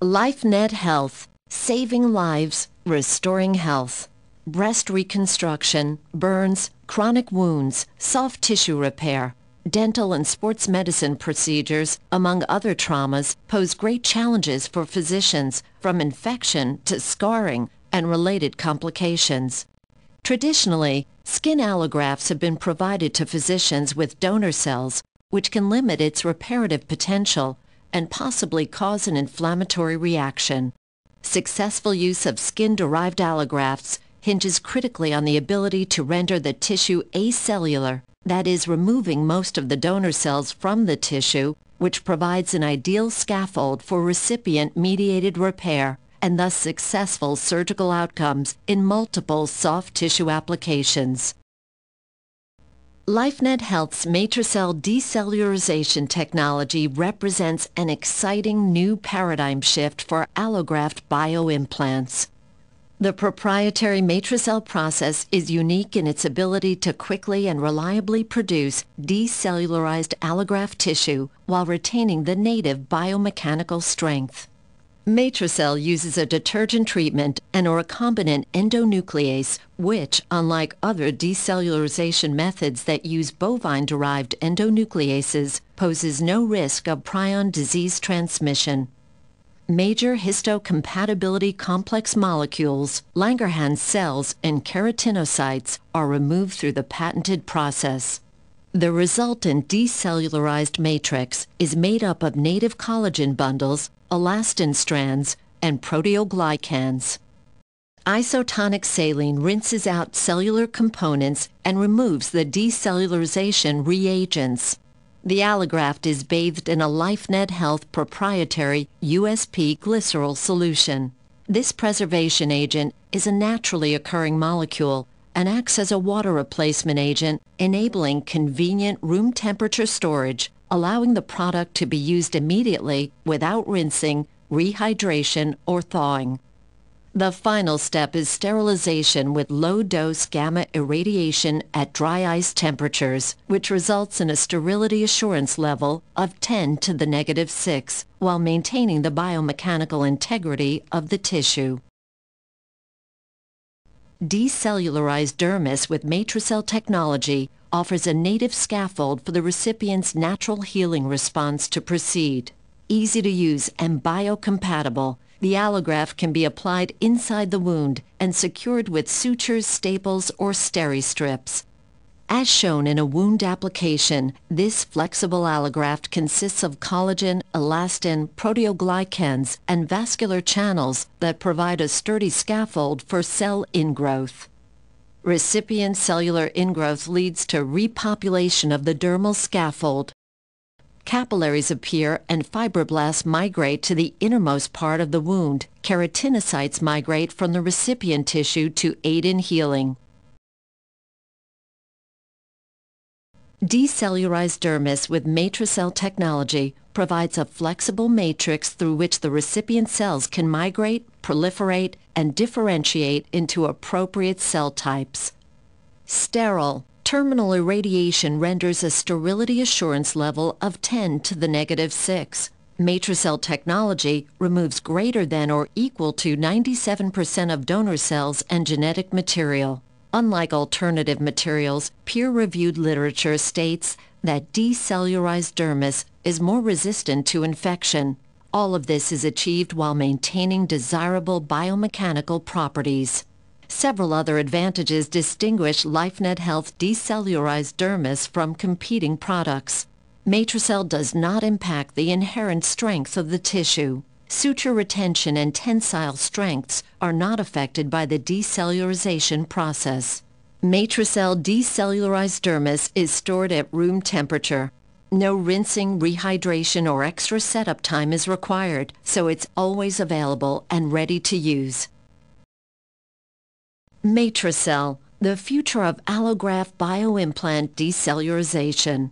LifeNet Health, saving lives, restoring health. Breast reconstruction, burns, chronic wounds, soft tissue repair, dental and sports medicine procedures, among other traumas, pose great challenges for physicians, from infection to scarring and related complications. Traditionally, skin allografts have been provided to physicians with donor cells, which can limit its reparative potential and possibly cause an inflammatory reaction. Successful use of skin-derived allografts hinges critically on the ability to render the tissue acellular, that is, removing most of the donor cells from the tissue, which provides an ideal scaffold for recipient-mediated repair and thus successful surgical outcomes in multiple soft tissue applications. LifeNet Health's Matracell decellularization technology represents an exciting new paradigm shift for allograft bioimplants. The proprietary Matracell process is unique in its ability to quickly and reliably produce decellularized allograft tissue while retaining the native biomechanical strength. Matracell uses a detergent treatment and or a recombinant endonuclease, which, unlike other decellularization methods that use bovine-derived endonucleases, poses no risk of prion disease transmission. Major histocompatibility complex molecules, Langerhans cells, and keratinocytes are removed through the patented process. The resultant decellularized matrix is made up of native collagen bundles, elastin strands, and proteoglycans. Isotonic saline rinses out cellular components and removes the decellularization reagents. The allograft is bathed in a LifeNet Health proprietary USP glycerol solution. This preservation agent is a naturally occurring molecule and acts as a water replacement agent, enabling convenient room temperature storage, allowing the product to be used immediately without rinsing, rehydration, or thawing. The final step is sterilization with low-dose gamma irradiation at dry ice temperatures, which results in a sterility assurance level of 10 to the -6, while maintaining the biomechanical integrity of the tissue. Decellularized dermis with Matracell technology offers a native scaffold for the recipient's natural healing response to proceed. Easy to use and biocompatible, the allograft can be applied inside the wound and secured with sutures, staples, or steri-strips. As shown in a wound application, this flexible allograft consists of collagen, elastin, proteoglycans, and vascular channels that provide a sturdy scaffold for cell ingrowth. Recipient cellular ingrowth leads to repopulation of the dermal scaffold. Capillaries appear and fibroblasts migrate to the innermost part of the wound. Keratinocytes migrate from the recipient tissue to aid in healing. Decellularized dermis with Matracell technology provides a flexible matrix through which the recipient cells can migrate, proliferate, and differentiate into appropriate cell types. Sterile. Terminal irradiation renders a sterility assurance level of 10 to the -6. Matracell technology removes greater than or equal to 97% of donor cells and genetic material. Unlike alternative materials, peer-reviewed literature states that decellularized dermis is more resistant to infection. All of this is achieved while maintaining desirable biomechanical properties. Several other advantages distinguish LifeNet Health decellularized dermis from competing products. Matracell does not impact the inherent strength of the tissue. Suture retention and tensile strengths are not affected by the decellularization process. Matracell decellularized dermis is stored at room temperature. No rinsing, rehydration, or extra setup time is required, so it's always available and ready to use. Matracell, the future of allograft bioimplant decellularization.